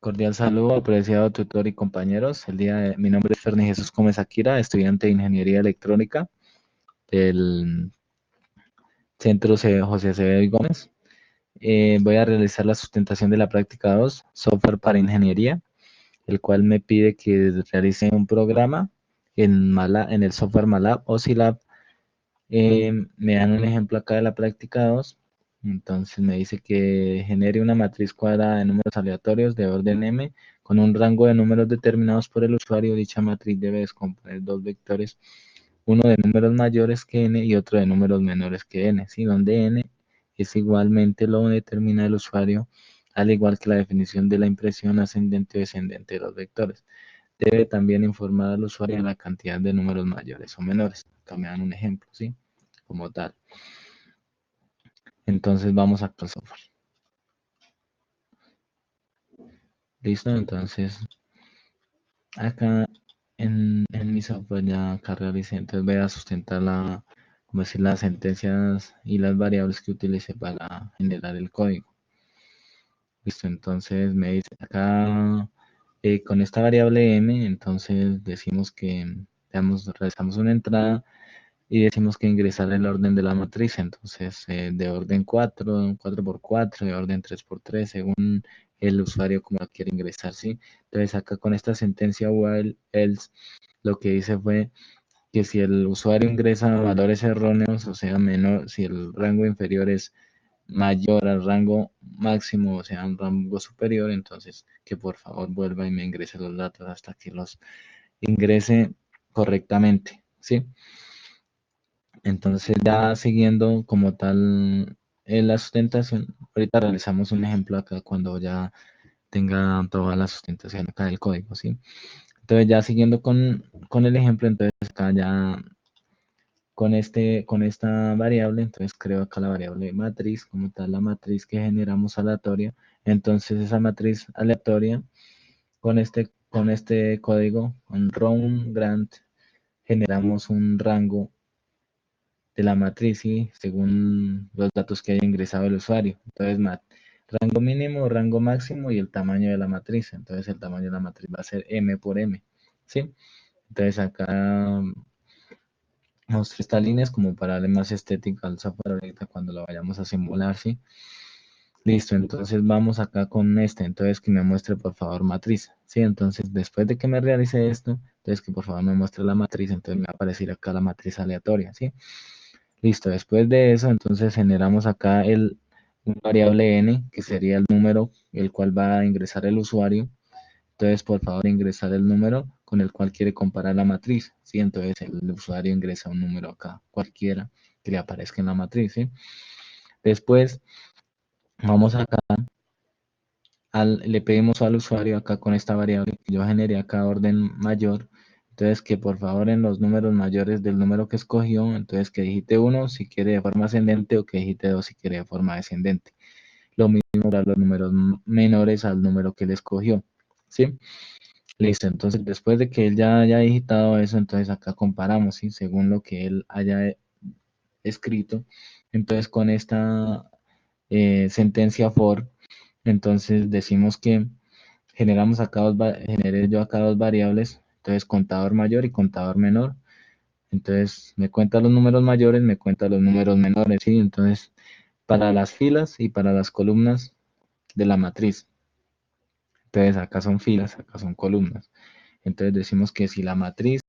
Cordial saludo, apreciado tutor y compañeros. Mi nombre es Ferni Jesús Gómez Akira, estudiante de Ingeniería Electrónica del Centro José Acevedo y Gómez. Voy a realizar la sustentación de la práctica 2, software para ingeniería, el cual me pide que realice un programa en el software MATLAB o SILAB. Me dan un ejemplo acá de la práctica 2. Entonces me dice que genere una matriz cuadrada de números aleatorios de orden m con un rango de números determinados por el usuario. Dicha matriz debe descomponer dos vectores, uno de números mayores que n y otro de números menores que n, ¿sí? Donde n es igualmente lo determina el usuario, al igual que la definición de la impresión ascendente o descendente de los vectores. Debe también informar al usuario de la cantidad de números mayores o menores. Acá me dan un ejemplo, ¿sí? Como tal. Entonces vamos a actuar software. Listo, entonces acá en mi software ya acá realicé, entonces voy a sustentar como decir, las sentencias y las variables que utilicé para generar el código. Listo, entonces me dice acá con esta variable m, entonces decimos que realizamos una entrada y decimos que ingresar el orden de la matriz, entonces de orden 4, 4x4, de orden 3x3, según el usuario como la quiere ingresar, ¿sí? Entonces acá con esta sentencia while else, lo que hice fue que si el usuario ingresa valores erróneos, o sea, menor, si el rango inferior es mayor al rango máximo, o sea, un rango superior, entonces que por favor vuelva y me ingrese los datos hasta que los ingrese correctamente, ¿sí? Entonces ya siguiendo como tal la sustentación, ahorita realizamos un ejemplo acá cuando ya tenga toda la sustentación acá del código, ¿sí? Entonces ya siguiendo con el ejemplo, entonces acá ya con esta variable, entonces creo acá la variable matriz, como tal la matriz que generamos aleatoria. Entonces esa matriz aleatoria con este código, con round grant, generamos un rango de la matriz, ¿sí? Según los datos que haya ingresado el usuario. Entonces, rango mínimo, rango máximo y el tamaño de la matriz. Entonces, el tamaño de la matriz va a ser m por m, ¿sí? Entonces, acá mostré estas líneas como para darle más estética al software ahorita cuando lo vayamos a simular, ¿sí? Listo, entonces vamos acá con entonces que me muestre por favor matriz, ¿sí? Entonces después de que me realice esto, entonces que por favor me muestre la matriz, entonces me va a aparecer acá la matriz aleatoria, ¿sí? Listo, después de eso, entonces generamos acá un variable n, que sería el número el cual va a ingresar el usuario. Entonces, por favor, ingresar el número con el cual quiere comparar la matriz, ¿sí? Entonces, el usuario ingresa un número acá, cualquiera que le aparezca en la matriz, ¿sí? Después, vamos acá, le pedimos al usuario acá con esta variable que yo generé acá orden mayor, entonces que por favor en los números mayores del número que escogió, entonces que digite 1 si quiere de forma ascendente o que digite 2 si quiere de forma descendente. Lo mismo para los números menores al número que él escogió, ¿sí? Listo, entonces después de que él ya haya digitado eso, entonces acá comparamos, ¿sí? Según lo que él haya escrito. Entonces con esta sentencia for, entonces decimos que generé yo acá dos variables, entonces contador mayor y contador menor. Entonces me cuenta los números mayores, me cuenta los números menores, ¿sí? Entonces para las filas y para las columnas de la matriz. Entonces acá son filas, acá son columnas. Entonces decimos que si la matriz,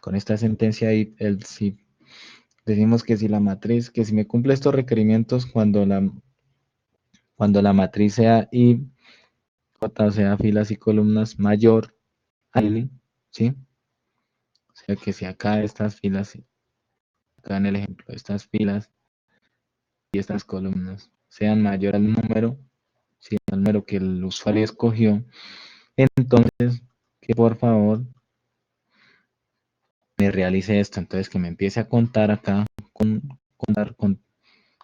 con esta sentencia ahí, si decimos que si la matriz, que si me cumple estos requerimientos cuando la matriz sea I, J, sea filas y columnas mayor a L, ¿sí? O sea que si acá estas filas, acá en el ejemplo, estas filas y estas columnas sean mayor al número, ¿sí? Al número que el usuario escogió, entonces que por favor me realice esto, entonces que me empiece a contar acá con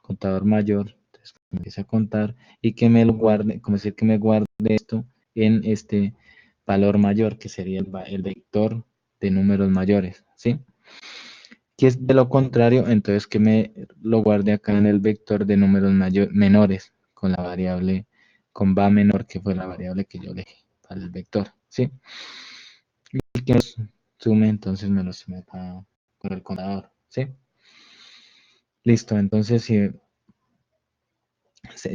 contador mayor, entonces que me empiece a contar y que me lo guarde, como decir que me guarde esto en este valor mayor, que sería el vector de números mayores, ¿sí? Que es de lo contrario, entonces que me lo guarde acá en el vector de números menores con la variable con va menor, que fue la variable que yo elegí para el vector, ¿sí? Y que nos sume, entonces me lo sume acá con el contador, ¿sí? Listo, entonces si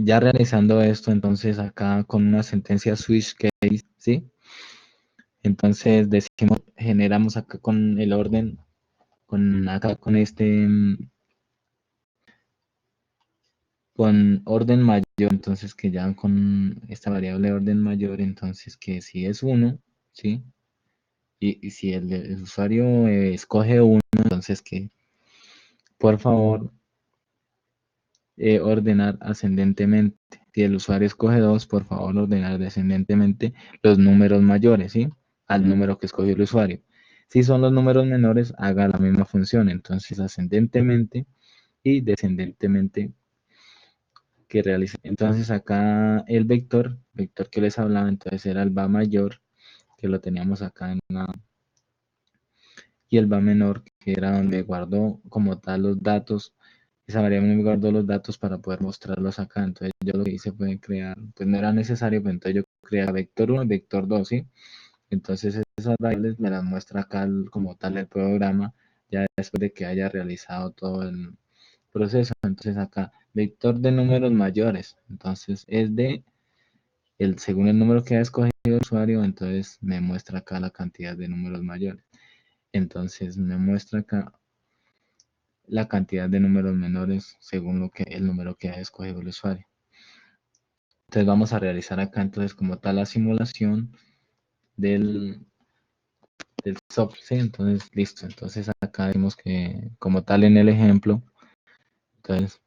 ya realizando esto, entonces acá con una sentencia switch case, ¿sí? Entonces decimos, generamos acá con el orden, acá con con orden mayor, entonces que ya con esta variable de orden mayor, entonces que si es 1, ¿sí? Y si el usuario escoge 1, entonces que por favor ordenar ascendentemente. Si el usuario escoge 2, por favor ordenar descendentemente los números mayores, ¿sí? Al número que escogió el usuario. Si son los números menores, haga la misma función, entonces ascendentemente y descendentemente que realice. Entonces acá el vector que les hablaba, entonces era el va mayor, que lo teníamos acá y el va menor, que era donde guardó como tal los datos. Esa variable me guardó los datos para poder mostrarlos acá. Entonces yo lo que hice fue crear, pues no era necesario, pero entonces yo creé vector 1 y vector 2, ¿sí? Entonces esas variables me las muestra acá como tal el programa, ya después de que haya realizado todo el proceso. Entonces acá, vector de números mayores. Entonces es según el número que ha escogido el usuario, entonces me muestra acá la cantidad de números mayores. Entonces me muestra acá la cantidad de números menores según el número que ha escogido el usuario. Entonces vamos a realizar acá entonces como tal la simulación del software, ¿sí? Entonces listo, entonces acá vemos que como tal en el ejemplo, entonces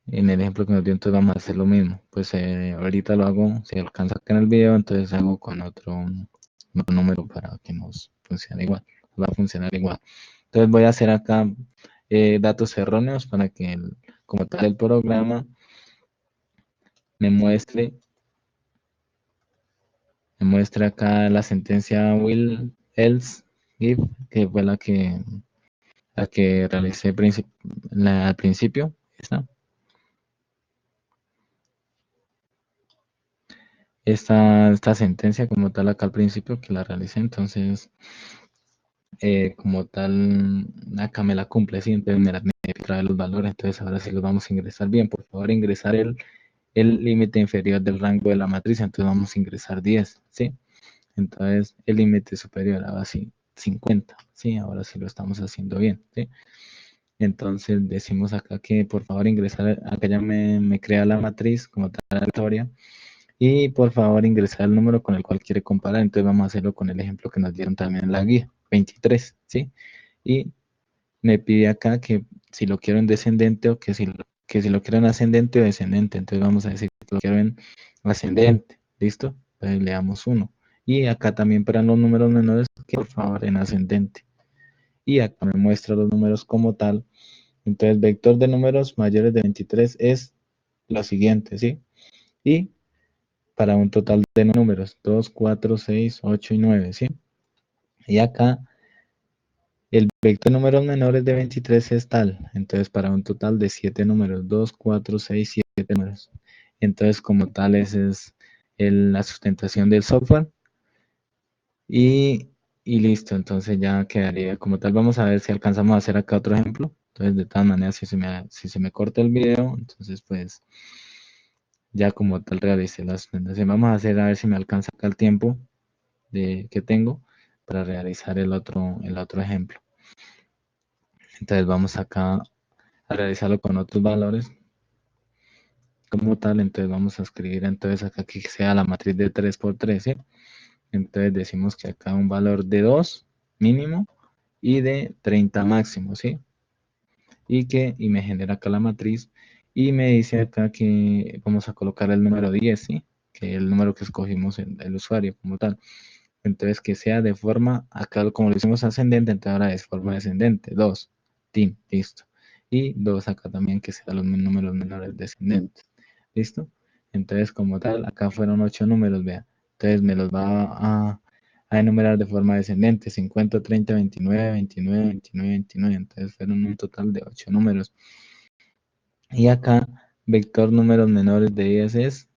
en el ejemplo que nos dio, entonces vamos a hacer lo mismo. Pues ahorita lo hago, si alcanza acá en el video, entonces hago con otro número para que nos funcione igual, va a funcionar igual. Entonces voy a hacer acá datos erróneos para que como tal el programa me muestre acá la sentencia will else if, que fue la que realicé al principio. Esta sentencia como tal acá al principio que la realicé, entonces como tal acá me la cumple, ¿sí? Entonces me trae los valores, entonces ahora sí los vamos a ingresar bien. Por favor, ingresar el límite inferior del rango de la matriz, entonces vamos a ingresar 10, ¿sí? Entonces el límite superior ahora sí 50, ¿sí? Ahora sí lo estamos haciendo bien, ¿sí? Entonces decimos acá que por favor ingresar, acá ya me crea la matriz como tal aleatoria y por favor ingresar el número con el cual quiere comparar. Entonces vamos a hacerlo con el ejemplo que nos dieron también en la guía, 23, ¿sí? Y me pide acá que si lo quiero en descendente o que si lo quiero en ascendente o descendente. Entonces vamos a decir que lo quiero en ascendente, ¿listo? Entonces le damos 1. Y acá también para los números menores, que por favor en ascendente. Y acá me muestra los números como tal. Entonces, vector de números mayores de 23 es lo siguiente, ¿sí? Y para un total de números, 2, 4, 6, 8 y 9, ¿sí? Y acá el vector de números menores de 23 es tal, entonces para un total de 7 números, 2, 4, 6, 7 números. Entonces, como tal, esa es la sustentación del software. Y, y listo, entonces ya quedaría como tal. Vamos a ver si alcanzamos a hacer acá otro ejemplo. Entonces, de todas maneras, si se me corta el video, entonces pues ya como tal realicé la sustentación. Vamos a hacer a ver si me alcanza acá el tiempo que tengo para realizar el otro ejemplo. Entonces vamos acá a realizarlo con otros valores como tal. Entonces vamos a escribir entonces acá que sea la matriz de 3 por 3, ¿sí? Entonces decimos que acá un valor de 2 mínimo y de 30 máximo, ¿sí? Y me genera acá la matriz y me dice acá que vamos a colocar el número 10, ¿sí? Que es el número que escogimos el usuario como tal. Entonces que sea de forma, acá como lo hicimos ascendente, entonces ahora es forma descendente, 2, listo. Y 2 acá también que sean los números menores descendentes, ¿listo? Entonces como tal, acá fueron 8 números, vea. Entonces me los va a enumerar de forma descendente, 50, 30, 29, 29, 29, 29. Entonces fueron un total de 8 números. Y acá, vector números menores de 10 es